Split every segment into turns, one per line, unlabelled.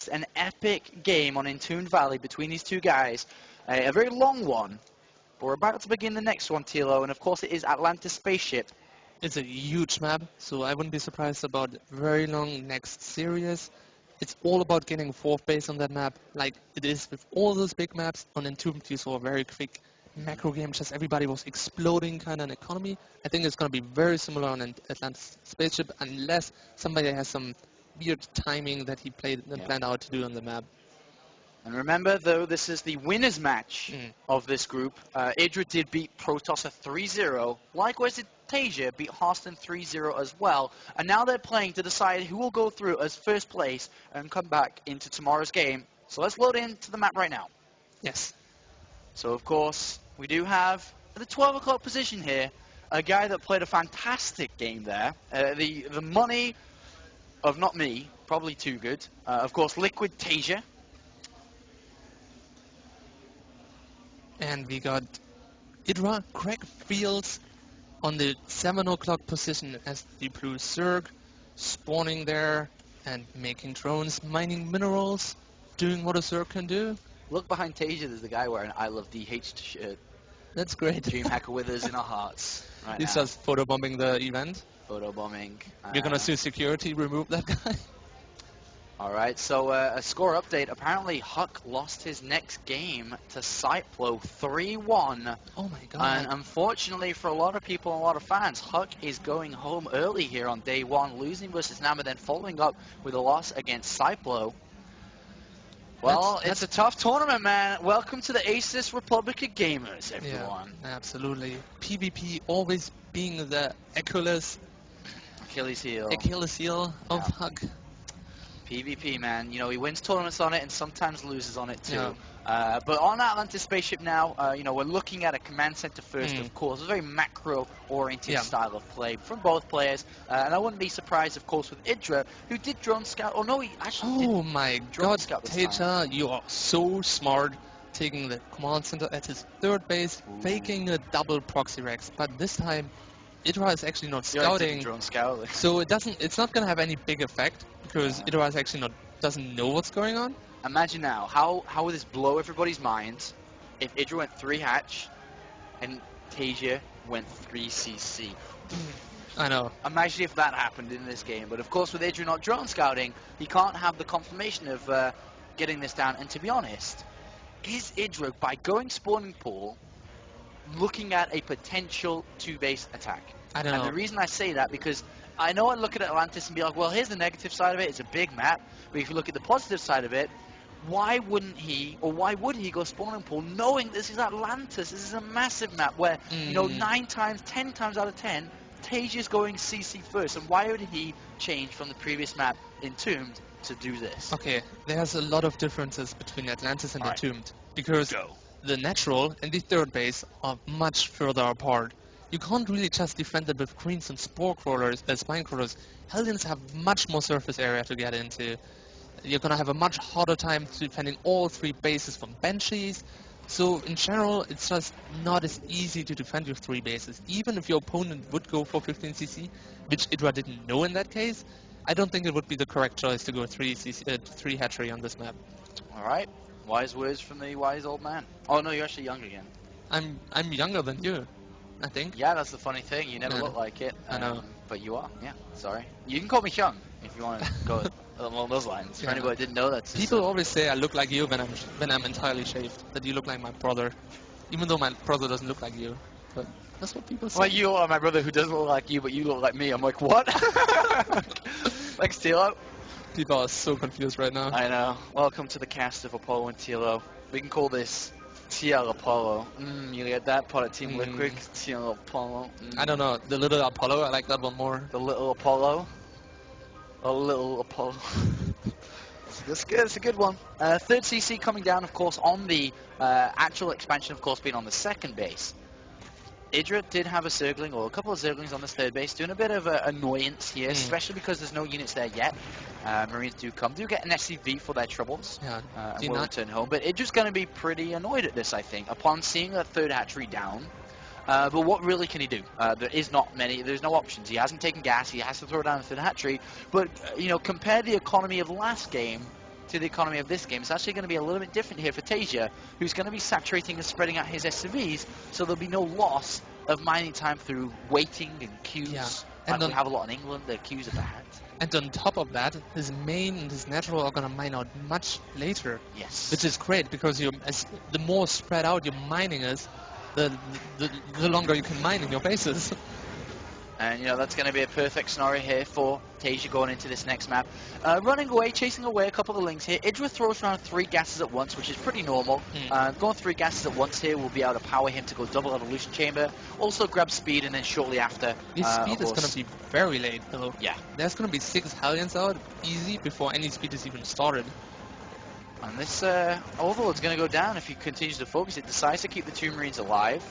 An epic game on Entombed Valley between these two guys. A very long one. But we're about to begin the next one, Tilo, and of course it is Atlantis Spaceship.
It's a huge map, so I wouldn't be surprised about very long next series. It's all about getting fourth base on that map, like it is with all those big maps. On Entombed you saw a very quick macro game, just everybody was exploding kind of an economy. I think it's going to be very similar on an Atlantis Spaceship, unless somebody has some weird timing that he planned out to do on the map.
And remember, though, this is the winner's match of this group. EG.IdrA did beat Protoss 3-0. Likewise did TaeJa beat Harston 3-0 as well. And now they're playing to decide who will go through as first place and come back into tomorrow's game. So let's load into the map right now.
Yes.
So, of course, we do have at the 12 o'clock position here a guy that played a fantastic game there. The money of not me, probably too good. Of course, Liquid.TaeJa.
And we got EG.IdrA, Craig Fields on the 7 o'clock position as the blue Zerg, spawning there and making drones, mining minerals, doing what a Zerg can do.
Look behind TaeJa, there's the guy wearing an I Love DH shirt.
That's great.
Dreamhacker with us in our hearts. Right
He's
now.
just photobombing the event.
Photobombing.
We're gonna sue security, remove that guy.
Alright, so a score update. Apparently Huck lost his next game to Cyplo 3-1.
Oh my god.
And unfortunately for a lot of people and a lot of fans, Huck is going home early here on day one, losing versus Nama, then following up with a loss against Cyplo. Well, it's a tough tournament, man. Welcome to the ASUS Republic of Gamers, everyone.
Yeah, absolutely. PvP always being the Achilles heel of Huck.
PvP, man. You know, he wins tournaments on it and sometimes loses on it too.
Yeah.
But on Atlantis Spaceship now, you know, we're looking at a command center first, of course. A very macro-oriented style of play from both players. And I wouldn't be surprised, of course, with EG.IdrA, who did drone scout. Oh, no, he actually didn't.
Oh my god, TaeJa, you are so smart. Taking the command center at his third base, faking a double proxy Rex. But this time, EG.IdrA is actually not scouting.
Drone scout.
So it's not going to have any big effect, because EG.IdrA is actually doesn't know what's going on.
Imagine now, how would this blow everybody's minds if EG.IdrA went 3 hatch and TaeJa went 3 CC?
I know.
Imagine if that happened in this game. But of course, with EG.IdrA not drone scouting, he can't have the confirmation of getting this down. And to be honest, is EG.IdrA, by going spawning pool, looking at a potential 2-base attack?
I don't know.
And the reason I say that, because I know I look at Atlantis and be like, well, here's the negative side of it. It's a big map. But if you look at the positive side of it, why wouldn't he, or why would he go spawning pool knowing this is Atlantis? This is a massive map where, you know, 9 times, 10 times out of 10, TaeJa's going CC first. And why would he change from the previous map, Entombed, to do this?
Okay, there's a lot of differences between Atlantis and Entombed. Because the natural and the third base are much further apart. You can't really just defend it with greens and spine crawlers. Hellions have much more surface area to get into. You're gonna have a much harder time defending all 3 bases from Banshees. So in general, it's just not as easy to defend your 3 bases. Even if your opponent would go for 15cc, which EG.IdrA didn't know in that case, I don't think it would be the correct choice to go 3 hatchery on this map.
Alright, wise words from the wise old man. Oh no, you're actually young again.
I'm younger than you, I think.
Yeah, that's the funny thing. You never look like it.
I know.
But you are, yeah. Sorry. You can call me Hyung if you want to go along those lines. For anybody who didn't know that.
People always say I look like you when I'm entirely shaved. That you look like my brother, even though my brother doesn't look like you. But that's what people say.
Well, you are my brother who doesn't look like you, but you look like me. I'm like, what? Thanks, Tilo.
People are so confused right now.
I know. Welcome to the cast of Apollo and Tilo. We can call this TL Apollo. You get that part of Team Liquid? TL Apollo.
I don't know. The little Apollo, I like that one more.
The little Apollo? A little Apollo. That's good. It's a good one. Third CC coming down, of course, on the actual expansion, of course, being on the second base. EG.IdrA did have a Zergling, or a couple of Zerglings on this third base, doing a bit of annoyance here, especially because there's no units there yet. Marines do get an SCV for their troubles, and will return home. But EG.IdRA's going to be pretty annoyed at this, I think, upon seeing that third hatchery down. But what really can he do? There's no options. He hasn't taken gas, he has to throw down a third hatchery. But, you know, compare the economy of last game to the economy of this game. It's actually going to be a little bit different here for TaeJa, who's going to be saturating and spreading out his SCVs, so there'll be no loss of mining time through waiting and queues.
Yeah.
And we have a lot in England, the queues are bad.
And on top of that, his main and his natural are going to mine out much later.
Yes.
Which is great, because the more spread out your mining is, the longer you can mine in your bases.
And, you know, that's going to be a perfect scenario here for TaeJa going into this next map. Running away, chasing away a couple of links here. EG.IdrA throws around 3 gases at once, which is pretty normal. Going 3 gases at once here will be able to power him to go double evolution chamber. Also grab speed, and then shortly after...
His speed is going to be very late, though.
Yeah.
There's going to be 6 Hellions out, easy, before any speed is even started.
And this Overlord's going to go down if he continues to focus. It decides to keep the 2 Marines alive.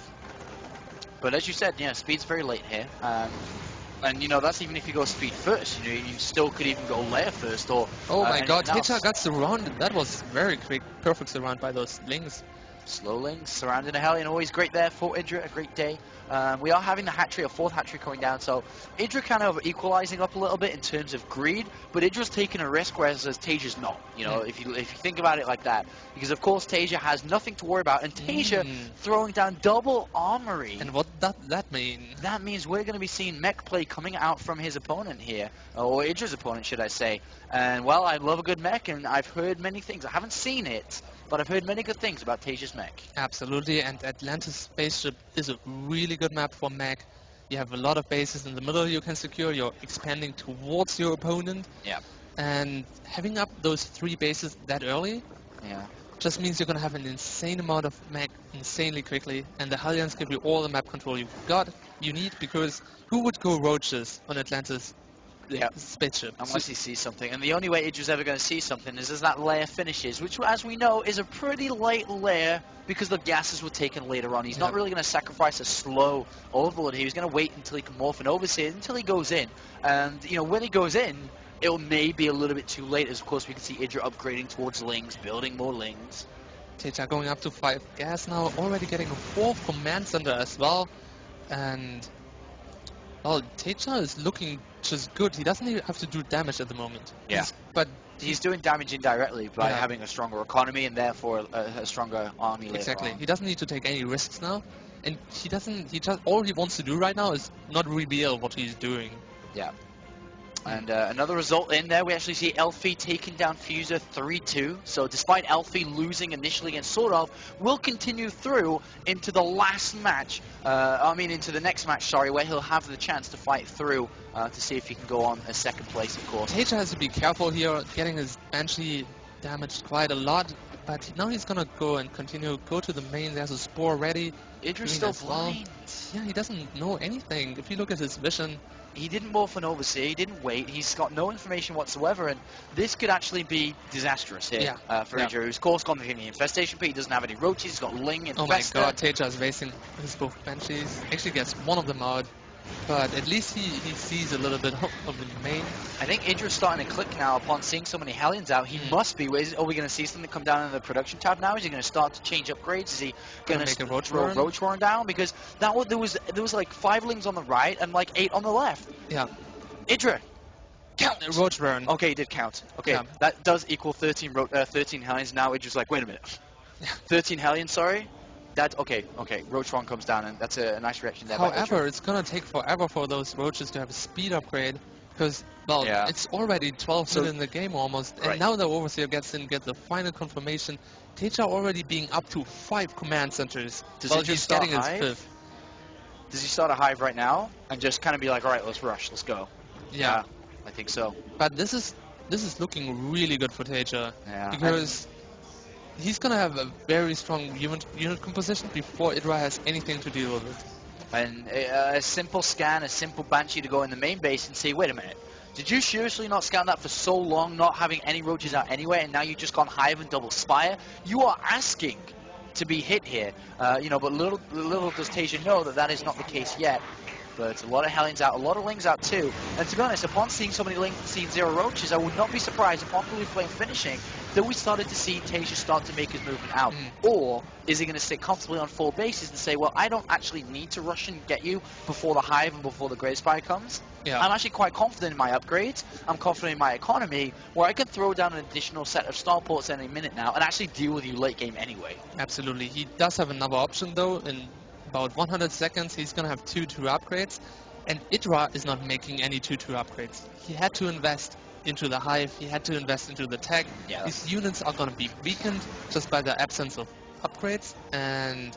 But as you said, yeah, speed's very late here. And, you know, that's even if you go speed first. You know, you still could even go layer first or...
Oh my god, TaeJa got surrounded. That was very quick. Perfect surround by those links.
Slow links, surrounding a Hellion, always great there for EG.IdrA, a great day. We are having the hatchery, a 4th hatchery coming down, so EG.IdrA kind of equalizing up a little bit in terms of greed, but EG.IdRA's taking a risk, whereas TaeJa's not. You know, if you think about it like that, because of course TaeJa has nothing to worry about, and TaeJa throwing down double armory.
And what that mean?
That means we're going to be seeing Mech play coming out from his opponent here, or EG.IdRA's opponent, should I say. And well, I love a good Mech, and I've heard many things. I haven't seen it, but I've heard many good things about TaeJa's Mech.
Absolutely, and Atlantis spaceship is a really good map for Mech. You have a lot of bases in the middle you can secure. You're expanding towards your opponent.
Yeah.
And having up those 3 bases that early, just means you're going to have an insane amount of Mech insanely quickly, and the Hellions give you all the map control you need, because who would go Roaches on Atlantis? Spaceship.
Unless he sees something. And the only way EG.IdRA's ever going to see something is as that layer finishes, which, as we know, is a pretty late layer because the gases were taken later on. He's not really going to sacrifice a slow Overlord here. He's going to wait until he can morph an Overseer, until he goes in. And, you know, when he goes in, it may be a little bit too late, as, of course, we can see EG.IdrA upgrading towards Lings, building more Lings.
TaeJa going up to 5 gas now, already getting a 4th command center as well. And... well, TaeJa is looking just good. He doesn't even have to do damage at the moment.
Yeah.
But
he's doing damage indirectly by having a stronger economy and therefore a stronger army later
Exactly.
on.
He doesn't need to take any risks now. And all he wants to do right now is not reveal what he's doing.
Yeah. And another result in there, we actually see Elfie taking down Fuser 3-2. So despite Elfie losing initially against Sword Elf, will continue through into the last match, into the next match, sorry, where he'll have the chance to fight through to see if he can go on a 2nd place, of course.
TaeJa has to be careful here, getting his Banshee damaged quite a lot, but now he's gonna go and go to the main. There's a Spore ready.
EG.IdRA's still blind.
Yeah, he doesn't know anything. If you look at his vision,
he didn't morph an Overseer, he didn't wait, he's got no information whatsoever, and this could actually be disastrous here for EG.IdrA, who's of course gone for the Infestation, but he doesn't have any Roaches, he's got Ling, Infestor.
Oh my god, TaeJa is wasting his both Banshees. Actually gets one of them out, but at least he sees a little bit of the main.
I think EG.IdRA's starting to click now upon seeing so many Hellions out. He must be. Are we going to see something come down in the production tab now? Is he going to start to change upgrades? Is he going to throw Roach Warren down? Because there was like 5 Lings on the right and like 8 on the left.
Yeah.
EG.IdRA, count!
Roach Warren.
Okay, he did count. Okay, that does equal 13 Hellions. Now EG.IdRA's like, wait a minute. 13 Hellions, sorry? That okay. Roach Warren comes down, and that's a nice reaction there.
However, it's gonna take forever for those Roaches to have a speed upgrade, because it's already 12 minutes in the game almost, and now the Overseer gets the final confirmation. TaeJa already being up to 5 command centers.
Does he just start
getting his 5th.
Does he start a hive right now and just kind of be like, all right, let's rush, let's go?
Yeah,
I think so.
But this is looking really good for TaeJa, because he's gonna have a very strong unit composition before EG.IdRA has anything to deal with it.
And a simple scan, a simple Banshee to go in the main base and say, wait a minute, did you seriously not scan that for so long, not having any Roaches out anywhere, and now you've just gone Hive and double Spire? You are asking to be hit here, but little does TaeJa know that is not the case yet. But a lot of Hellions out, a lot of Lings out too. And to be honest, upon seeing so many Lings and seeing 0 Roaches, I would not be surprised upon Blue Flame finishing that we started to see TaeJa start to make his movement out? Or is he going to sit comfortably on 4 bases and say, well, I don't actually need to rush and get you before the Hive and before the Grey Spire comes?
Yeah.
I'm actually quite confident in my upgrades. I'm confident in my economy, where I can throw down an additional set of starports any minute now and actually deal with you late game anyway.
Absolutely. He does have another option, though. In about 100 seconds, he's going to have 2 upgrades. And EG.IdrA is not making any 2 upgrades. He had to invest into the Hive, he had to invest into the tech.
Yeah.
These units are going to be weakened just by the absence of upgrades. And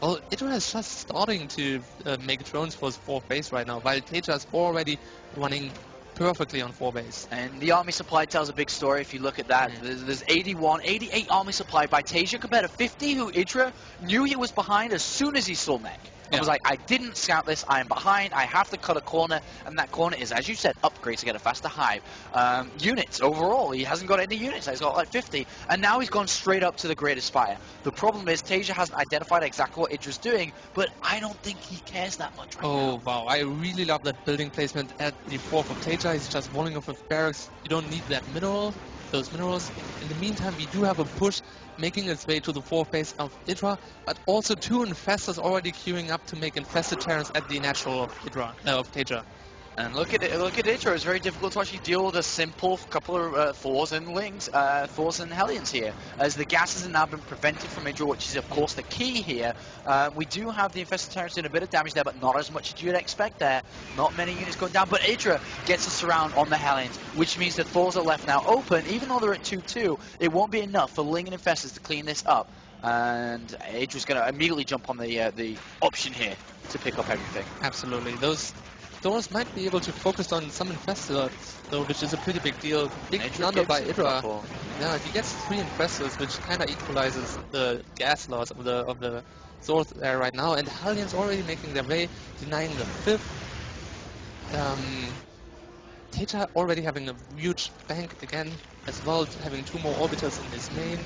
well, EG.IdrA is just starting to make drones for his 4th base right now, while TaeJa is already running perfectly on 4 base.
And the army supply tells a big story if you look at that. There's 88 army supply by TaeJa compared to 50, who EG.IdrA knew he was behind as soon as he saw Mech. I was like, I didn't scout this, I am behind, I have to cut a corner, and that corner is, as you said, upgrades to get a faster Hive. Units, overall, he hasn't got any units, he's got like 50, and now he's gone straight up to the Greater Spire. The problem is, TaeJa hasn't identified exactly what EG.IdRA's doing, but I don't think he cares that much right now.
Oh, wow, I really love that building placement at the 4th of TaeJa. He's just walling off with barracks. You don't need that mineral, those minerals. In the meantime, we do have a push making its way to the 4th base of EG.IdrA, but also 2 infestors already queuing up to make infested terrans at the natural of TaeJa.
And look at EG.IdrA. It's very difficult to actually deal with a simple couple of Thors and Lings, Thors and Hellions here, as the gases have now been prevented from EG.IdrA, which is of course the key here. We do have the infested terrans doing a bit of damage there, but not as much as you'd expect there. Not many units going down, but EG.IdrA gets a surround on the Hellions, which means that Thors are left now open. Even though they're at 2-2, it won't be enough for Ling and infestors to clean this up. And EG.IdRA's going to immediately jump on the option here to pick up everything.
Absolutely. Those Thors might be able to focus on some infestors, though, which is a pretty big deal. Big number by EG.IdrA. Yeah, he gets 3 infestors, which kind of equalizes the gas loss of the Thors there right now. And the Hellions already making their way, denying the 5th. TaeJa already having a huge bank again, as well as having 2 more orbiters in his main.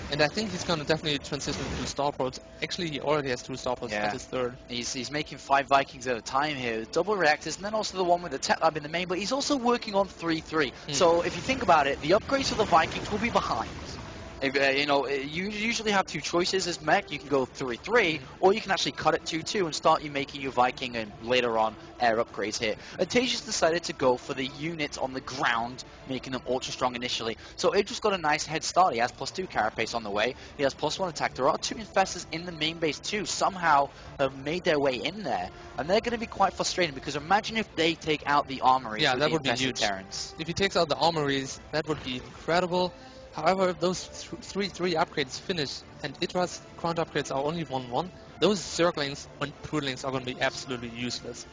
And I think he's going to definitely transition to starports. Actually, he already has 2 starports at his 3rd.
He's making 5 Vikings at a time here, double reactors, and then also the one with the tech lab in the main, but he's also working on 3-3. So if you think about it, the upgrades for the Vikings will be behind. If, you usually have 2 choices as Mech. You can go 3-3, or you can actually cut it 2-2 and start you making your Viking and later on air upgrades here. TaeJa's decided to go for the units on the ground, making them ultra strong initially. So EG.IdRA's got a nice head start. He has +2 carapace on the way. He has +1 attack. There are 2 infestors in the main base too. Somehow have made their way in there, and they're going to be quite frustrating because imagine if they take out the armories.
Yeah,
with
that
the
would be huge.
Terrans.
If he takes out the armories, that would be incredible. However, if those 3-3 upgrades finish and EG.IdRA's ground upgrades are only 1-1, those Zerglings and Broodlings are going to be absolutely useless.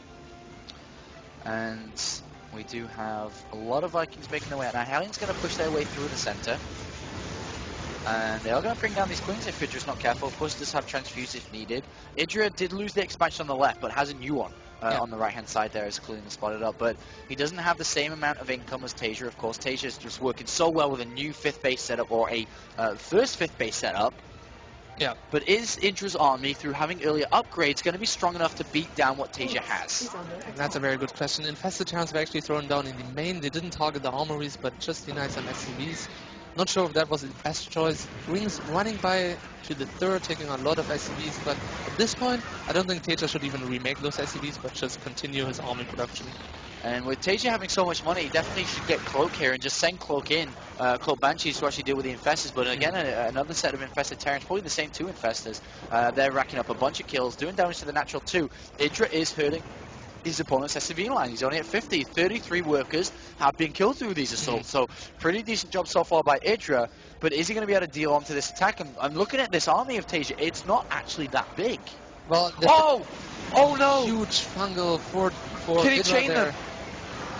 And we do have a lot of Vikings making their way out. Now, Hellions going to push their way through the center. And they are going to bring down these Queens if EG.IdRA's not careful. Of course, does have transfuse if needed. EG.IdRA did lose the expansion on the left, but has a new one. On the right-hand side there, is clearly spotted up, but he doesn't have the same amount of income as TaeJa, of course. TaeJa is just working so well with a new 5th base setup, or a first 5th base setup.
Yeah.
But is EG.IdRA's army, through having earlier upgrades, going to be strong enough to beat down what TaeJa has?
That's a very good question. Infested Terrans were actually thrown down in the main. They didn't target the armories, but just denied some SCVs. Not sure if that was the best choice. Green's running by to the 3rd, taking a lot of SCVs, but at this point, I don't think TaeJa should even remake those SCVs, but just continue his army production.
And with TaeJa having so much money, he definitely should get Cloak here and just send Cloak in, Cloak Banshees to actually deal with the Infestors. But again, another set of Infested Terrans, probably the same 2 Infestors. They're racking up a bunch of kills, doing damage to the natural 2. EG.IdRA is hurting his opponent's SCV line. He's only at 50. 33 workers have been killed through these assaults. So pretty decent job so far by EG.IdRA. But is he going to be able to deal onto this attack? I'm looking at this army of TaeJa. It's not actually that big.
Well,
oh no!
Huge fungal for
Can he
EG.IdRA
chain
there.
them?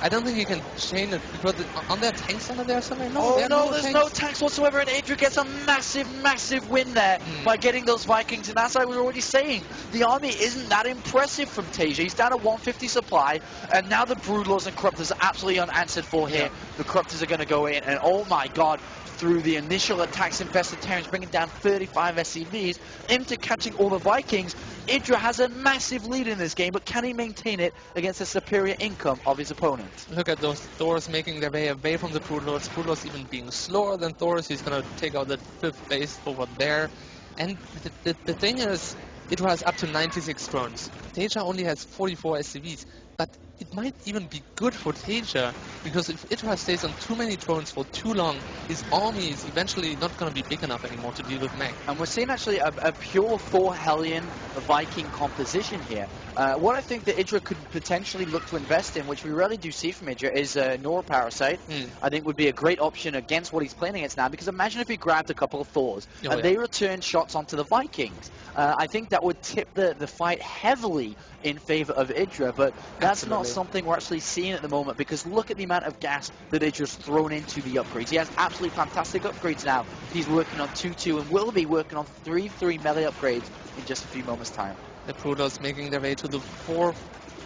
I don't think you can chain it because on there tanks under there somewhere.
No, there's no tanks whatsoever, and EG.IdRA gets a massive win there by getting those Vikings. And as I was already saying, the army isn't that impressive from TaeJa. He's down at 150 supply, and now the Broodlords and Corruptors are absolutely unanswered for here. The Corruptors are going to go in, and oh my god, through the initial attacks, Infested Terrans bringing down 35 SCVs into catching all the Vikings. EG.IdrA has a massive lead in this game, but can he maintain it against the superior income of his opponent?
Look at those Thors making their way away from the Broodlords. Broodlords even being slower than Thors. He's going to take out that 5th base over there. And the thing is, EG.IdrA has up to 96 drones. TaeJa only has 44 SCVs. But it might even be good for TaeJa, because if EG.IdrA stays on too many drones for too long, his army is eventually not going to be big enough anymore to deal with Mech.
And we're seeing actually a pure 4 Hellion Viking composition here. What I think that EG.IdrA could potentially look to invest in, which we rarely do see from EG.IdrA, is Neuroparasite. I think would be a great option against what he's playing against now, because imagine if he grabbed a couple of Thors and they returned shots onto the Vikings. I think that would tip the fight heavily in favor of EG.IdrA, but that's not something we're actually seeing at the moment, because look at the amount of gas that EG.IdRA's thrown into the upgrades. He has absolutely fantastic upgrades now. He's working on 2-2 and will be working on 3-3 melee upgrades in just a few moments' time.
The Broodlords making their way to the 4th,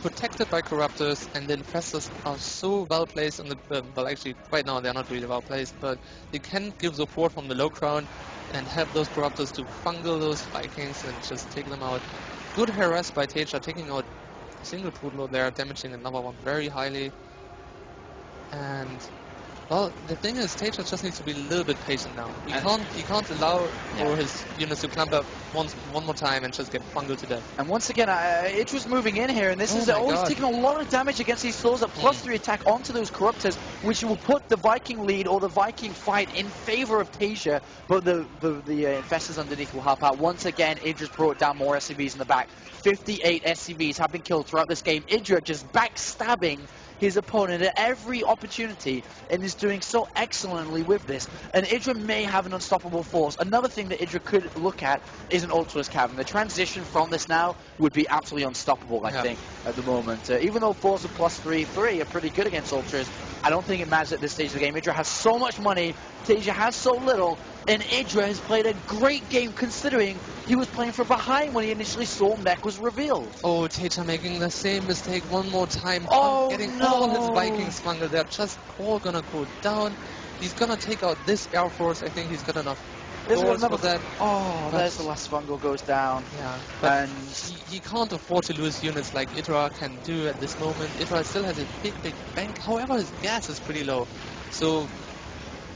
protected by Corruptors, and the Infestors are so well placed on the, well actually right now they're not really well placed, but they can give support from the low ground and help those Corruptors to fungal those Vikings and just take them out. Good harass by TaeJa, taking out a single Broodlord there, damaging another one very highly. And well, the thing is, TaeJa just needs to be a little bit patient now. He can't allow for his units to clump up one more time and just get fungal to death.
And once again, EG.IdRA's moving in here, and this is always taking a lot of damage against these Thors. A +3 attack onto those Corruptors, which will put the Viking lead or the Viking fight in favor of TaeJa, but the Infestors underneath will help out. Once again, EG.IdRA's brought down more SCVs in the back. 58 SCVs have been killed throughout this game. EG.IdrA just backstabbing his opponent at every opportunity and is doing so excellently with this. And EG.IdrA may have an unstoppable force. Another thing that EG.IdrA could look at is an Ultras Cavern. The transition from this now would be absolutely unstoppable, I think, at the moment. Even though Thors of +3/3 are pretty good against Ultras, I don't think it matters at this stage of the game. EG.IdrA has so much money, TaeJa has so little, and EG.IdrA has played a great game considering he was playing from behind when he initially saw Mech was revealed.
Oh, TaeJa making the same mistake one more time.
Oh,
getting all his Vikings fungal. They're just all gonna go down. He's gonna take out this Air Force. I think he's got enough force for that.
Oh, there's the last fungal goes down.
Yeah, but
and
he can't afford to lose units like EG.IdrA can do at this moment. EG.IdrA still has a big bank. However, his gas is pretty low. So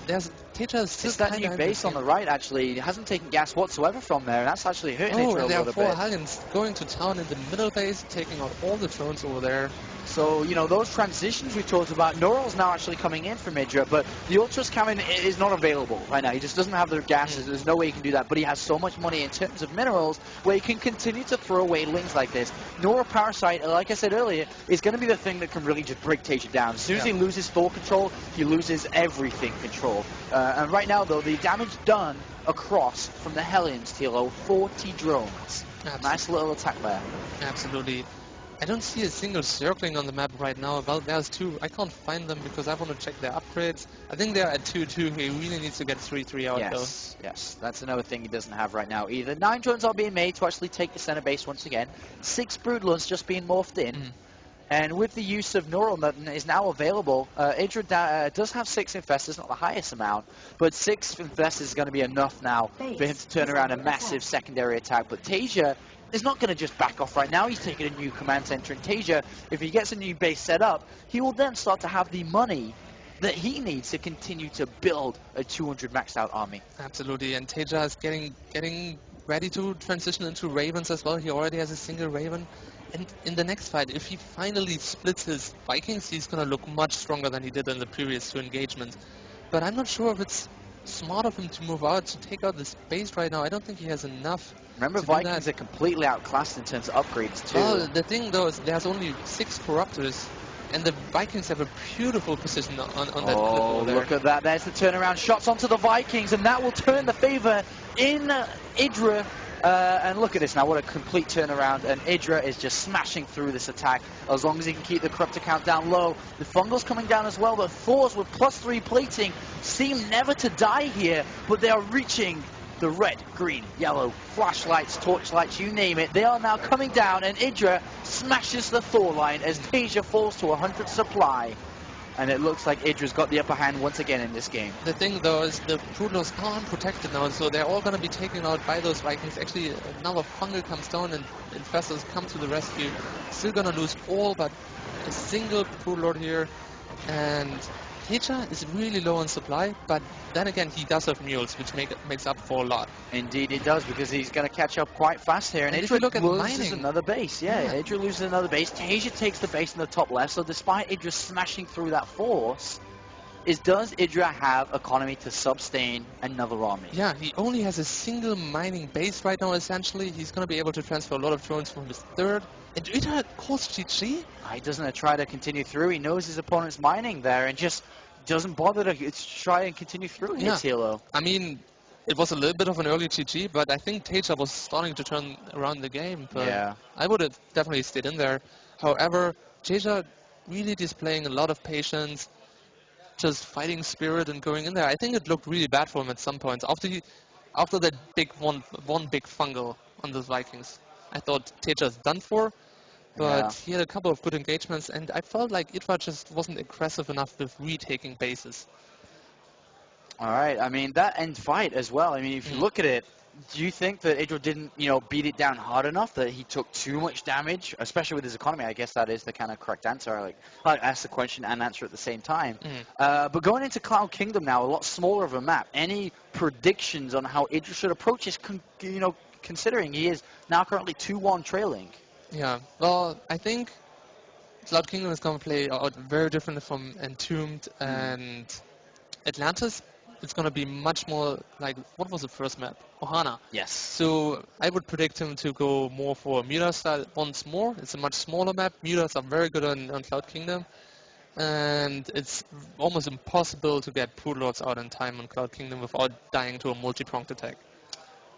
there's TaeJa is still
it's that new base on the right, actually. It hasn't taken gas whatsoever from there, and that's actually hurting EG.IdrA a little bit.
Oh, there are 4 Hellions going to town in the middle base, taking out all the drones over there.
So, you know, those transitions we talked about, Noral's now actually coming in from EG.IdrA, but the Ultras Cavern is not available right now. He just doesn't have the gases. There's no way he can do that, but he has so much money in terms of minerals where he can continue to throw away lings like this. Neuroparasite, like I said earlier, is going to be the thing that can really just break TaeJa down. As soon as he loses Thor control, he loses everything control. And right now, though, the damage done across from the Hellions, Tilo, 40 drones. Absolutely. Nice little attack there.
Absolutely. I don't see a single circling on the map right now. Well, there's 2. I can't find them because I want to check their upgrades. I think they're at 2-2. He really needs to get 3-3 out, though.
Yes, that's another thing he doesn't have right now either. 9 drones are being made to actually take the center base once again. 6 Broodlords just being morphed in. And with the use of Neural that is now available, EG.IdrA does have 6 Infestors, not the highest amount, but 6 Infestors is going to be enough now for him to turn around a massive secondary attack. But TaeJa is not going to just back off right now. He's taking a new command center in TaeJa. If he gets a new base set up, he will then start to have the money that he needs to continue to build a 200 maxed out army.
Absolutely, and TaeJa is getting ready to transition into Ravens as well. He already has a single Raven. And in the next fight, if he finally splits his Vikings, he's going to look much stronger than he did in the previous 2 engagements. But I'm not sure if it's smart of him to move out, to take out this base right now. I don't think he has enough.
Remember, Vikings are completely outclassed in terms of upgrades, too.
Well, the thing, though, is there's only 6 Corruptors, and the Vikings have a beautiful position on that clip over there.
Look at that. There's the turnaround shots onto the Vikings, and that will turn the favor in EG.IdrA. And look at this now, what a complete turnaround, and EG.IdrA is just smashing through this attack as long as he can keep the Corruptor count down low. The Fungal's coming down as well, but Thors with +3 plating seem never to die here, but they are reaching the red, green, yellow, flashlights, torchlights, you name it. They are now coming down, and EG.IdrA smashes the Thor line as TaeJa falls to 100 supply. And it looks like IdrA's got the upper hand once again in this game.
The thing though is the Broodlords are unprotected now, so they're all going to be taken out by those Vikings. Actually, now a fungal comes down and Infestors come to the rescue. Still going to lose all but a single Broodlord here. And TaeJa is really low on supply, but then again he does have mules, which makes up for a lot.
Indeed it does, because he's going to catch up quite fast here. And
if you look
IdrA
at
loses
mining,
another base. Yeah, IdrA loses another base. TaeJa takes the base in the top left, so despite IdrA smashing through that force, does IdrA have economy to sustain another army?
Yeah, he only has a single mining base right now, essentially. He's going to be able to transfer a lot of drones from his third. And IdrA calls GG?
He doesn't try to continue through. He knows his opponent's mining there and just doesn't bother to try and continue through here, Tilo.
I mean, it was a little bit of an early GG, but I think TaeJa was starting to turn around the game. But
yeah.
I would have definitely stayed in there. However, TaeJa really displaying a lot of patience, just fighting spirit and going in there. I think it looked really bad for him at some points. After that big one big fungal on the Vikings, I thought TaeJa's done for. But he had a couple of good engagements, and I felt like EG.IdrA just wasn't aggressive enough with retaking bases.
All right, I mean, that end fight as well. I mean, if you look at it, do you think that EG.IdrA didn't, beat it down hard enough, that he took too much damage, especially with his economy? I guess that is the kind of correct answer. I ask the question and answer at the same time. But going into Cloud Kingdom now, a lot smaller of a map. Any predictions on how EG.IdrA should approach this, considering he is now currently 2-1 trailing?
Yeah, well, I think Cloud Kingdom is going to play out very different from Entombed and Atlantis. It's going to be much more like, what was the first map? Ohana.
Yes.
So I would predict him to go more for Muta style once more. It's a much smaller map. Mutas are very good on Cloud Kingdom. And it's almost impossible to get Broodlords out in time on Cloud Kingdom without dying to a multi-pronged attack.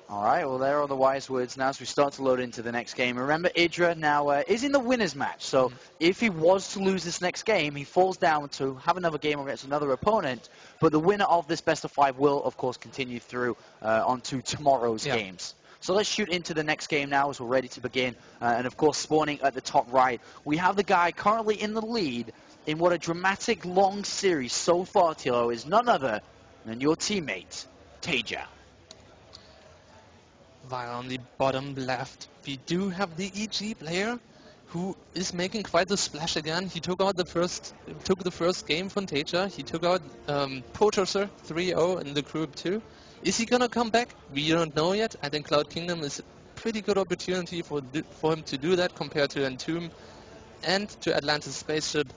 All right, well, there are the wise words now as we start to load into the next game. Remember, EG.IdrA now is in the winner's match, so if he was to lose this next game, he falls down to have another game against another opponent, but the winner of this best-of-5 will, of course, continue through onto tomorrow's games. So let's shoot into the next game now as we're ready to begin, and of course, spawning at the top right, we have the guy currently in the lead in what a dramatic, long series so far, Tilo, is none other than your teammate, TaeJa.
While on the bottom left, we do have the EG player who is making quite a splash again. He took out the first game from TaeJa. He took out Proxy 3-0 in the group 2. Is he gonna come back? We don't know yet. I think Cloud Kingdom is a pretty good opportunity for him to do that compared to Entomb and to Atlantis Spaceship.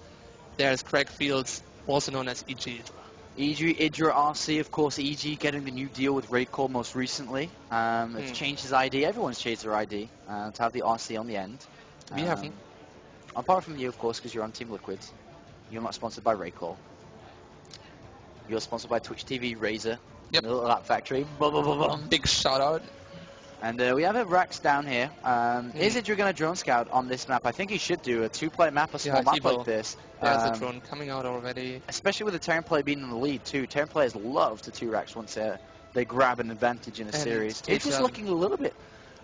There's Craig Fields, also known as EG.IdrA.
EG.IdrA RC, of course, EG getting the new deal with Raidcore most recently. It's changed his ID. Everyone's changed their ID to have the RC on the end.
We haven't.
Apart from you, of course, because you're on Team Liquid. You're not sponsored by Raidcore. You're sponsored by Twitch TV, Razer,
Yep.
the Little Lap Factory.
Big shout out.
And we have a Rax down here. Is EG.IdrA going to drone scout on this map? I think he should do a 2-player map, a small map like this.
There's a drone coming out already.
Especially with the Terran player being in the lead too. Terran players love to 2-Rax once they grab an advantage in a series. It's just looking a little bit,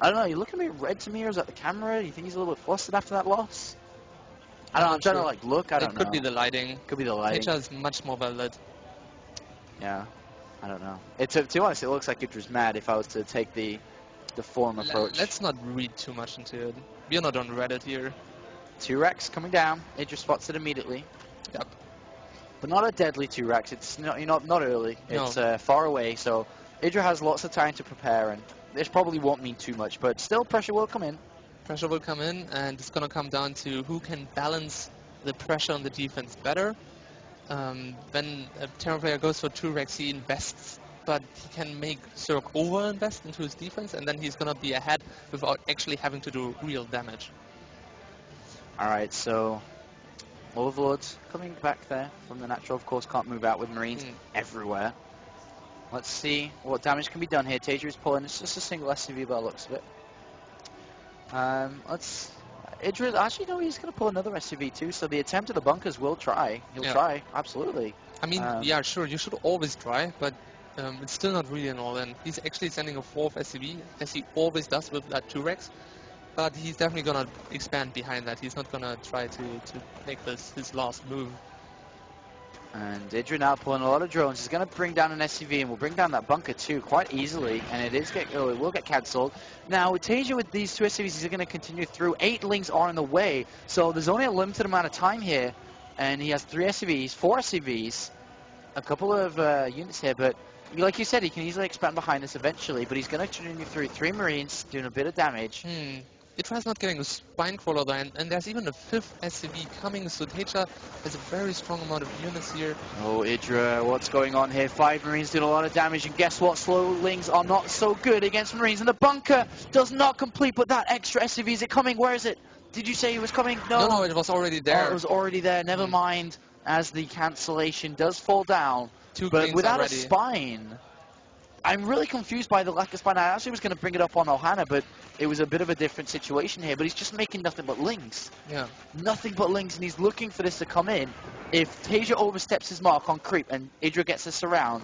I don't know, you're looking a bit red to me, or is that the camera? Do you think he's a little bit flustered after that loss? I don't know, I'm trying to look, I don't know.
It could be the lighting.
Could be the lighting.
TaeJa is much more well lit.
Yeah, I don't know. To be honest, it looks like EG.IdrA's mad if I was to take the form approach.
Let's not read too much into it. We're not on Reddit here.
2-Rax coming down. EG.IdrA spots it immediately.
Yep.
But not a deadly 2-Rax. It's not early.
No.
It's far away, so EG.IdrA has lots of time to prepare, and this probably won't mean too much, but still pressure will come in.
Pressure will come in, and it's going to come down to who can balance the pressure on the defense better. When a Terran player goes for 2-Rax, he invests, but he can make Zerg over-invest into his defense, and then he's going to be ahead without actually having to do real damage.
Alright, so Overlords coming back there from the natural, of course, can't move out with Marines everywhere. Let's see what damage can be done here. TaeJa is pulling, it's just a single SCV by the looks of it. EG.IdrA, actually no, he's going to pull another SCV too, so the attempt at the bunkers will try. He'll try, absolutely.
I mean, yeah, sure, you should always try, but it's still not really an all-in. He's actually sending a 4th SCV, as he always does with that 2-Rax, but he's definitely going to expand behind that. He's not going to try to make this his last move.
And EG.IdrA now pulling a lot of drones. He's going to bring down an SCV and will bring down that bunker too quite easily. And it will get cancelled. Now with TaeJa with these 2 SCVs, he's going to continue through. 8 lings are in the way. So there's only a limited amount of time here. And he has 3 SCVs, 4 SCVs, a couple of units here. But like you said, he can easily expand behind this eventually. But he's going to continue through 3 Marines, doing a bit of damage.
EG.IdRA's not getting a spine crawler there, and there's even a 5th SCV coming, so TaeJa has a very strong amount of units here.
Oh, EG.IdrA, what's going on here? 5 Marines doing a lot of damage, and guess what? Slowlings are not so good against Marines, and the bunker does not complete, but that extra SCV, is it coming? Where is it? Did you say it was coming?
No, it was already there.
Oh, it was already there. Never mind, as the cancellation does fall down.
2
but without
already.
A spine. I'm really confused by the lack of spine. I actually was going to bring it up on Ohana, but it was a bit of a different situation here. But he's just making nothing but lings.
Yeah.
Nothing but lings, and he's looking for this to come in. If TaeJa oversteps his mark on creep and EG.IdrA gets a surround,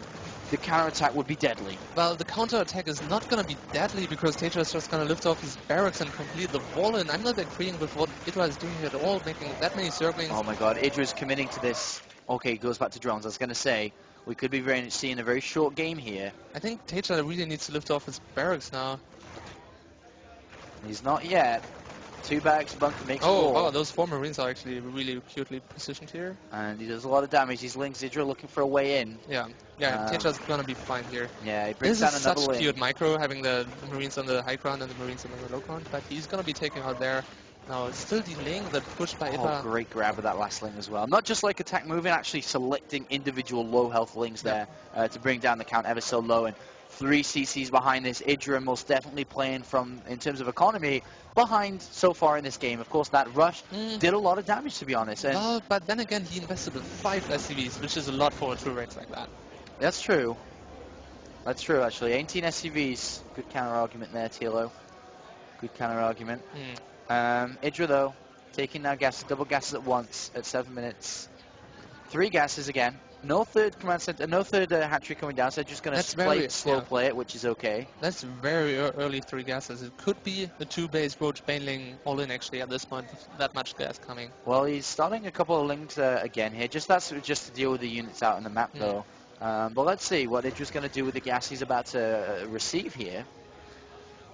the counterattack would be deadly.
Well, the counterattack is not going to be deadly because TaeJa is just going to lift off his barracks and complete the wall, and I'm not agreeing with what EG.IdRA is doing here at all, making that many Zerglings.
Oh my god, EG.IdRA is committing to this. Okay, goes back to drones. I was going to say, we could be seeing a very short game here.
I think TaeJa really needs to lift off his barracks now.
He's not yet. 2 barracks, bunker makes a wall.
Oh, those 4 Marines are actually really cutely positioned here.
And he does a lot of damage. These lings, EG.IdRA looking for a way in.
Yeah, TaeJa's gonna be fine here.
Yeah, he brings down another
This is such
ling.
cute micro, having the Marines on the high ground and the Marines on the low ground, but he's gonna be taking out there. Now, it's still delaying the push by EG.IdRA.
Oh, great grab of that last ling as well. Not just like attack moving, actually selecting individual low health lings there to bring down the count ever so low. And 3 CCs behind this. EG.IdRA most definitely playing from, in terms of economy, behind so far in this game. Of course, that rush did a lot of damage, to be honest. And
but then again, he invested in 5 SCVs, which is a lot for a true race like that.
That's true. That's true, actually. 18 SCVs. Good counter-argument there, TLO. Good counter-argument. EG.IdRA, though, taking now gases, double gases at once at 7 minutes. 3 gases again. No third command center, no third hatchery coming down, so just going to slow play it, which is okay.
That's very early 3 gases. It could be a 2-base Roach Baneling all-in actually at this point, with that much gas coming.
Well, he's starting a couple of lings again here. That's just to deal with the units out on the map, though. But let's see what EG.IdRA's going to do with the gas he's about to receive here.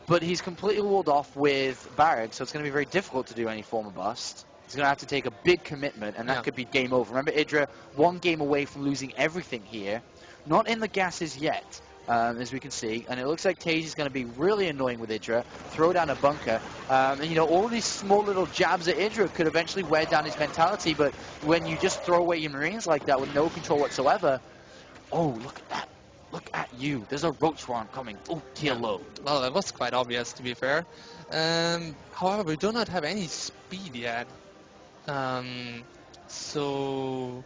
But he's completely walled off with barracks, so it's going to be very difficult to do any form of bust. He's going to have to take a big commitment, and that could be game over. Remember, EG.IdRA, 1 game away from losing everything here. Not in the gases yet, as we can see. And it looks like TaeJa's going to be really annoying with EG.IdRA. Throw down a bunker. And, you know, all of these small little jabs at EG.IdRA could eventually wear down his mentality. But when you just throw away your Marines like that with no control whatsoever... Oh, look at that. Look at you. There's a Roach swarm coming. Oh, TLO.
Well, that was quite obvious, to be fair. However, we do not have any speed yet. So...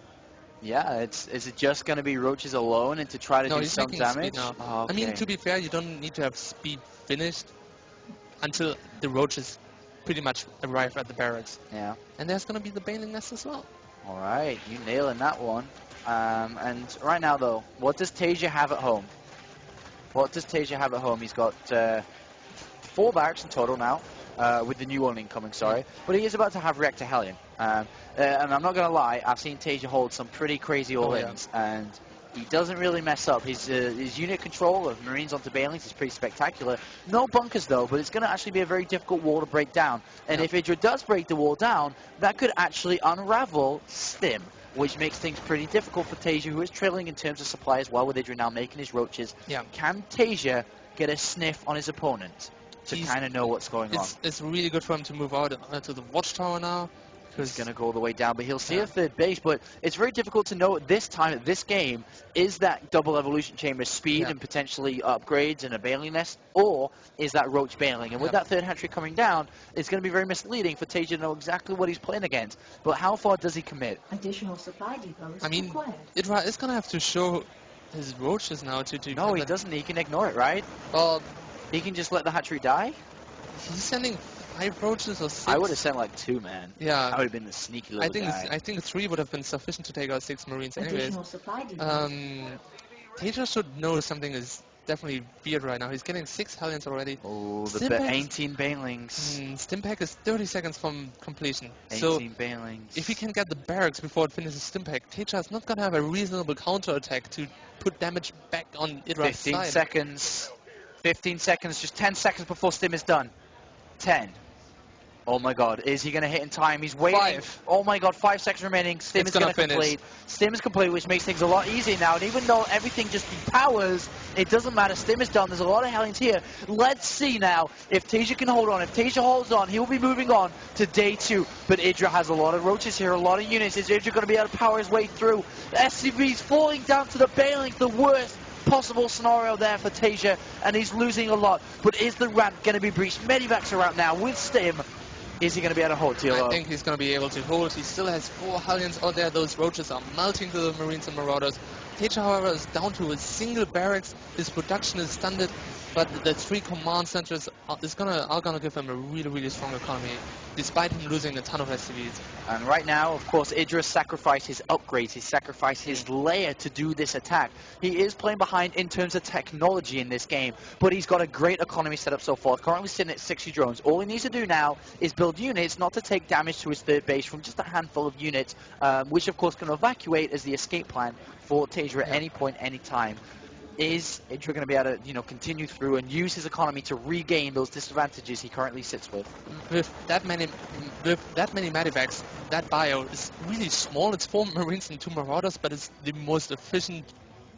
Yeah, is it just going to be Roaches alone and to try to do some damage?
Now.
Oh, okay.
I mean, to be fair, you don't need to have speed finished until the Roaches pretty much arrive at the barracks.
Yeah.
And there's going to be the Baneling Nest as well.
Alright, you nailing that one. And right now, though, what does TaeJa have at home? What does TaeJa have at home? He's got 4 barracks in total now, with the new one incoming, sorry. But he is about to have Reactor Hellion. And I'm not going to lie, I've seen TaeJa hold some pretty crazy all-ins, and he doesn't really mess up. His unit control of Marines onto Banelings is pretty spectacular. No bunkers, though, but it's going to actually be a very difficult wall to break down. And if EG.IdRA does break the wall down, that could actually unravel Stim, which makes things pretty difficult for TaeJa, who is trailing in terms of supply as well, with EG.IdRA now making his Roaches.
Yeah.
Can TaeJa get a sniff on his opponent to kind of know what's going on?
It's really good for him to move out to the Watchtower now.
He's going to go all the way down, but he'll see a third base. But it's very difficult to know at this time, at this game, is that double evolution chamber speed and potentially upgrades and a Baneling Nest, or is that Roach Baneling? And with that third hatchery coming down, it's going to be very misleading for TaeJa to know exactly what he's playing against. But how far does he commit?
Additional supply depots
I mean,
required.
EG.IdRA is going to have to show his Roaches now to
No, he doesn't. He can ignore it, right?
Well,
he can just let the hatchery die?
He's sending 5 Roaches or 6.
I would have sent like 2, man.
Yeah.
I would have been the sneaky little guy.
I think 3 would have been sufficient to take out 6 Marines anyways.
Additional supply depots.
TaeJa should know something is definitely weird right now. He's getting 6 Hellions already.
Oh, the
Stimpack
18 banelings.
Stimpack is 30 seconds from completion.
18
So
banelings.
if he can get the barracks before it finishes Stimpack, TaeJa is not going to have a reasonable counter-attack to put damage back on IdrA's
15
side.
seconds. 15 seconds, just 10 seconds before Stim is done. 10. Oh my god, is he going to hit in time? He's waiting.
5.
Oh my god, 5 seconds remaining. Stim is going to complete. Stim is complete, which makes things a lot easier now. And even though everything just depowers, it doesn't matter. Stim is done. There's a lot of Hellions here. Let's see now if TaeJa can hold on. If TaeJa holds on, he will be moving on to day 2. But IdrA has a lot of roaches here, a lot of units. Is IdrA going to be able to power his way through? SCV's falling down to the bailings, the worst possible scenario there for TaeJa, and he's losing a lot. But is the ramp going to be breached? Medivacs are out now with Stim. Is he going to be able to hold TLO?
I think he's going to be able to hold. He still has 4 Hellions out there. Those roaches are melting to the Marines and Marauders. TaeJa, however, is down to a single barracks. His production is stunted, but the 3 command centers are going to give him a really, really strong economy, despite him losing a ton of SCVs.
And right now, of course, IdrA sacrificed his upgrades. He sacrificed his layer to do this attack. He is playing behind in terms of technology in this game, but he's got a great economy set up so far. Currently sitting at 60 drones. All he needs to do now is build units, not to take damage to his third base from just a handful of units, which of course can evacuate as the escape plan for TaeJa at any point, any time. Is IdrA going to be able to, continue through and use his economy to regain those disadvantages he currently sits with?
With that many medivacs, that bio is really small. It's 4 Marines and 2 Marauders, but it's the most efficient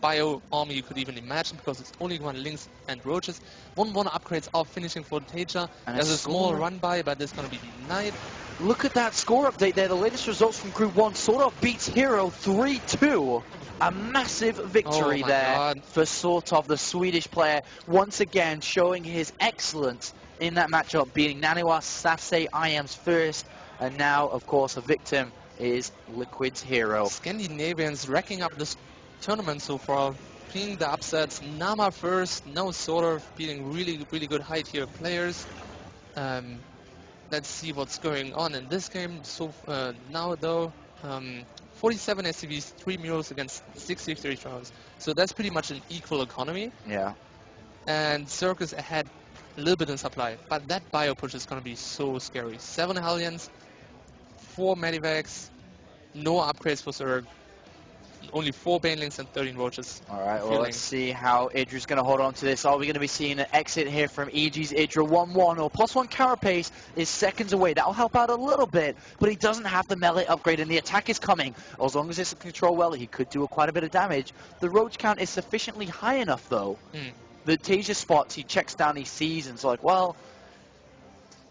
bio army you could even imagine, because it's only 1 Lynx and Roaches. 1-1 upgrades are finishing for TaeJa. There's a small run by, but it's going to be denied.
Look at that score update there. The latest results from Group 1 sort of beats Hero 3-2. A massive victory there for sort of the Swedish player, once again showing his excellence in that matchup, beating Naniwa, Sase, IAM's first, and now, of course, a victim is Liquid's Hero.
Scandinavians racking up this tournament so far, being the upsets. Nama first, now sort of beating really, really good high tier players. Let's see what's going on in this game. So now though, 47 SCVs, 3 mules against 63 drones. So that's pretty much an equal economy.
Yeah.
And Zerg is ahead a little bit in supply, but that bio push is going to be so scary. 7 Hellions, 4 Medivacs, no upgrades for Zerg. Only 4 Banelings and 13 Roaches.
Alright, well, let's see how IdrA's going to hold on to this. Are we going to be seeing an exit here from EG.IdrA? 1-1 or +1 carapace is seconds away. That'll help out a little bit, but he doesn't have the melee upgrade, and the attack is coming. As long as it's controlled well, he could do quite a bit of damage. The Roach count is sufficiently high enough, though. The TaeJa spots, he checks down, he sees, and it's like, well,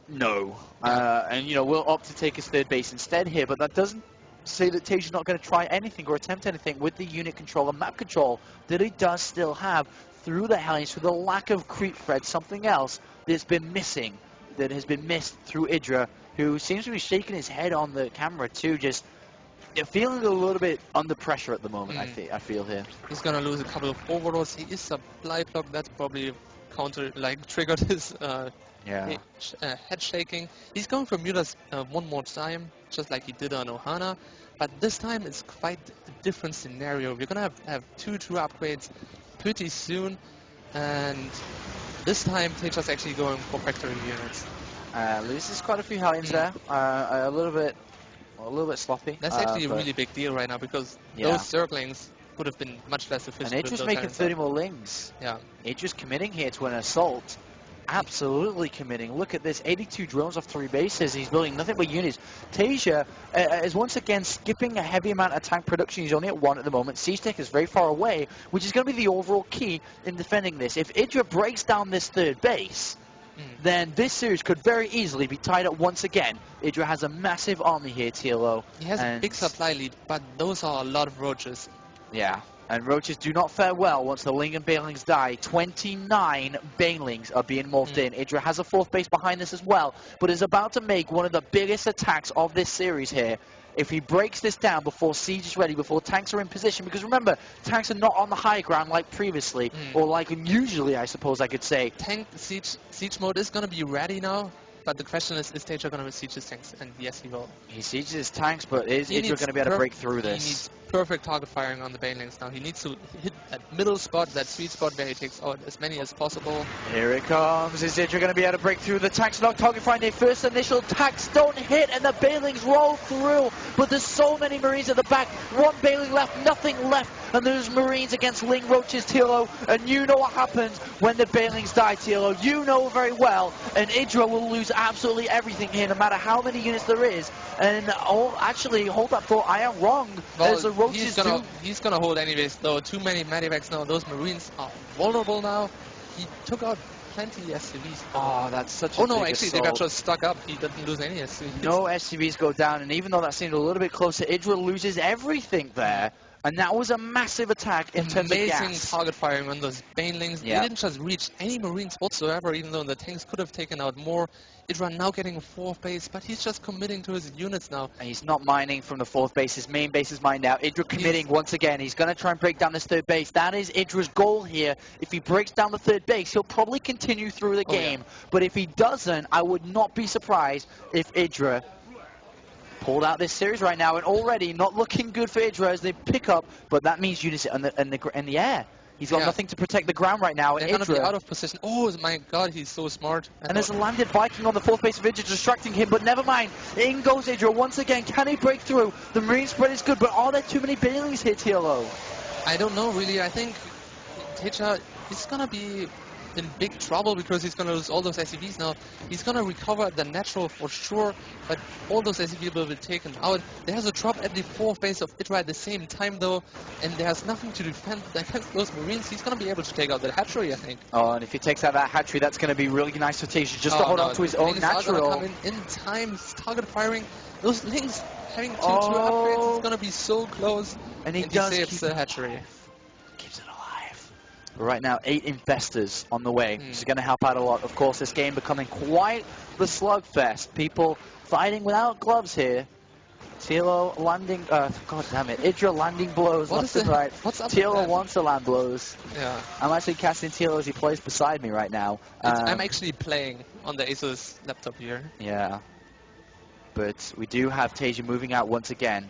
no. And, we'll opt to take his third base instead here, but that doesn't say that TaeJa's not going to try anything or attempt anything with the unit control and map control that he does still have through the Hellions, through the lack of creep thread, something else that's been missing, that has been missed through IdrA, who seems to be shaking his head on the camera too, just feeling a little bit under pressure at the moment, I feel here.
He's going to lose a couple of overlords. He is supply block. That's probably triggered his head shaking. He's going for mutas 1 more time, just like he did on Ohana, but this time it's quite a different scenario. We're gonna have 2 true upgrades pretty soon, and this time TaeJa's actually going for factory units.
Loses quite a few Hellions there, a little bit sloppy.
That's actually a really big deal right now, because those Zerglings would have been much less efficient.
And IdrA's making 30 more Lings.
Yeah.
IdrA's committing here to an assault. Absolutely committing. Look at this, 82 drones off 3 bases. He's building nothing but units. TaeJa is once again skipping a heavy amount of tank production. He's only at 1 at the moment. Siege Tech is very far away, which is going to be the overall key in defending this. If IdrA breaks down this third base, then this series could very easily be tied up once again. IdrA has a massive army here, TLO.
He has a big supply lead, but those are a lot of Roaches.
Yeah. And Roaches do not fare well once the Ling and Banelings die. 29 Banelings are being morphed in. IdrA has a 4th base behind this as well, but is about to make one of the biggest attacks of this series here. If he breaks this down before Siege is ready, before tanks are in position, because remember, tanks are not on the high ground like previously, or like usually, I suppose I could say.
Tank siege mode is going to be ready now, but the question is TaeJa going to siege his tanks? And yes, he will.
He sieges his tanks, but is IdrA going to be able to break through this?
He needs perfect target firing on the Banelings now. He needs to that middle spot, that sweet spot where he takes out as many as possible.
Here it comes. Is EG.IdrA going to be able to break through? The tanks not target find their first initial attacks don't hit, and the Bailings roll through. But there's so many Marines at the back. One Bailing left, nothing left. And there's Marines against Ling Roach's TLO. And you know what happens when the Bailings die, TLO. You know very well. And EG.IdrA will lose absolutely everything here, no matter how many units there is. And actually, hold that thought. I am wrong.
Well,
There's a Roach's
he's gonna hold anyways, though. Too many medivacs now. Those Marines are vulnerable now. He took out plenty SCVs.
Oh, that's such a
Oh no,
big
actually,
assault.
they got just stuck up. He didn't lose any SCVs.
No SCVs go down, and even though that seemed a little bit closer, EG.IdrA loses everything there. And that was a massive attack in terms of gas.
Amazing target firing on those Banelings.
Yeah.
They didn't just reach any Marines whatsoever, even though the tanks could have taken out more. EG.IdrA now getting a fourth base, but he's just committing to his units now.
And he's not mining from the fourth base. His main base is mined out. EG.IdrA committing once again. He's going to try and break down this third base. That is EG.IdRA's goal here. If he breaks down the third base, he'll probably continue through the game.
Yeah.
But if he doesn't, I would not be surprised if EG.IdrA pulled out this series right now, and already not looking good for EG.IdrA as they pick up, but that means units in the air. He's got nothing to protect the ground right now.
They're
and
going to be
EG.IdrA,
out of position. Oh my god, he's so smart.
and there's a landed Viking on the fourth base of EG.IdrA distracting him, but never mind. In goes EG.IdrA once again. Can he break through? The Marine spread is good, but are there too many Bailings here, TLO?
I don't know really. I think TaeJa is going to be in big trouble because he's going to lose all those SCVs now. He's going to recover the natural for sure, but all those SCVs will be taken out. There's a drop at the fourth base of EG.IdrA at the same time though, and there's nothing to defend against those Marines. He's going to be able to take out the hatchery, I think.
Oh, and if he takes out that hatchery, that's going to be really nice for Tasia just to hold on to his own natural.
Come in time, target firing. Those Lings having two upgrades, it's going to be so close.
And he
does saves the hatchery.
Keeps it alive. But right now, 8 investors on the way, which is going to help out a lot. Of course, this game becoming quite the slugfest. People fighting without gloves here. TLO landing, god damn it, EG.IdrA landing blows left and right.
What's up
TLO wants to land blows.
Yeah.
I'm actually casting TLO as he plays beside me right now.
I'm actually playing on the ASUS laptop here.
Yeah. But we do have TaeJa moving out once again.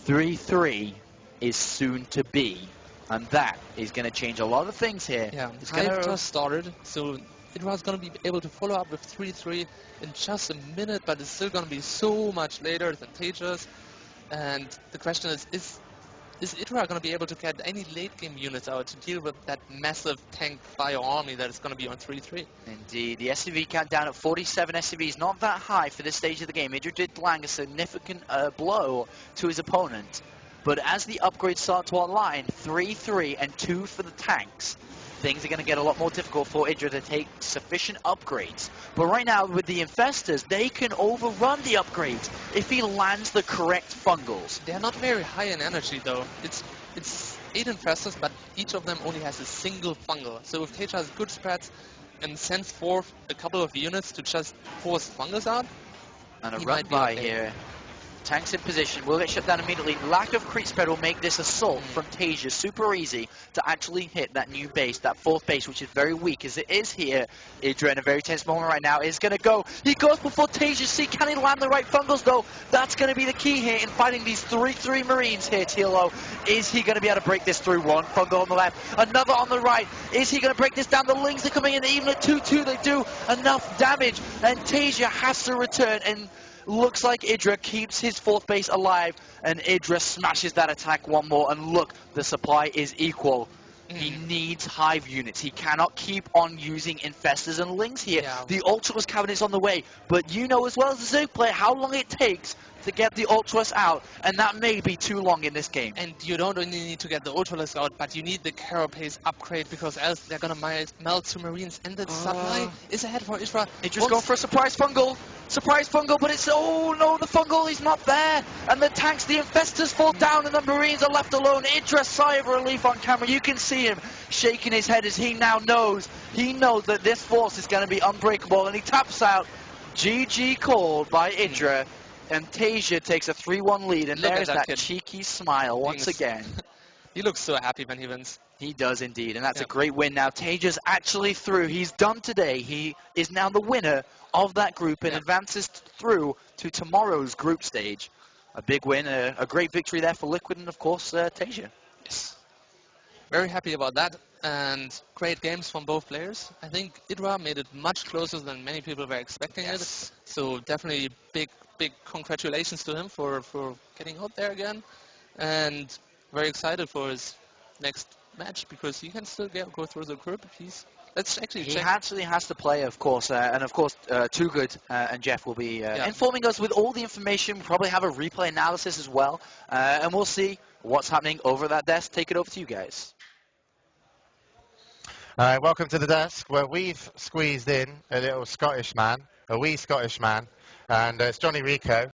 3-3 is soon to be. And that is going to change a lot of things here.
Yeah,
it's
Hive just started, so EG.IdRA's going to be able to follow up with 3-3 in just a minute, but it's still going to be so much later than TaeJa's. And the question is EG.IdRA going to be able to get any late game units out to deal with that massive tank fire army that is going to be on 3-3?
Indeed, the SCV count down at 47 SCVs, not that high for this stage of the game. EG.IdRA did land a significant blow to his opponent. But as the upgrades start to online, 3-3 and 2 for the tanks, things are going to get a lot more difficult for EG.IdRA to take sufficient upgrades. But right now, with the Infestors, they can overrun the upgrades if he lands the correct fungals.
They're not very high in energy, though. It's 8 Infestors, but each of them only has a single fungal. So if TaeJa has good spreads and sends forth a couple of units to just force fungus out,
and a run by
okay.
here. Tanks in position, will get shut down immediately. Lack of creep spread will make this assault from TaeJa super easy to actually hit that new base, that fourth base, which is very weak as it is here. EG.IdRA in a very tense moment right now is going to go. He goes before TaeJa. See, can he land the right fungals though? That's going to be the key here in fighting these 3-3 Marines here, TLO. Is he going to be able to break this through? One fungal on the left, another on the right. Is he going to break this down? The Lings are coming in, even at 2-2, they do enough damage. And TaeJa has to return, and looks like EG.IdRA keeps his fourth base alive, and EG.IdRA smashes that attack one more, and look, the supply is equal. He needs Hive units. He cannot keep on using Infestors and Lings here.
Yeah.
The Ultras cabinet's on the way, but you know as well as a Zerg player how long it takes to get the Ultras out, and that may be too long in this game.
And you don't only need to get the Ultralisk out, but you need the Carapace upgrade, because else they're gonna melt to Marines, and the supply is ahead for EG.IdRA.
EG.IdRA's going for a surprise fungal. Surprise fungal, but it's, oh no, the fungal is not there. And the tanks, the Infestors fall down, and the Marines are left alone. EG.IdRA sigh of relief on camera. You can see him shaking his head as he now knows. He knows that this force is going to be unbreakable, and he taps out. GG called by EG.IdRA. And TaeJa takes a 3-1 lead, and there's that cheeky smile once again.
He looks so happy when he wins.
He does indeed, and that's a great win now. TaeJa's actually through. He's done today. He is now the winner of that group and advances through to tomorrow's group stage. A big win, a great victory there for Liquid, and of course TaeJa.
Yes. very happy about that, and great games from both players. I think EG.IdrA made it much closer than many people were expecting it. So definitely big congratulations to him for getting out there again, and very excited for his next match because he can still go through the group if he's. Let's actually
He
check.
actually has to play, of course, and of course, Too Good and Jeff will be informing us with all the information. We'll probably have a replay analysis as well, and we'll see what's happening over that desk. Take it over to you guys.
Welcome to the desk where we've squeezed in a little Scottish man, a wee Scottish man, and it's Johnny Rico.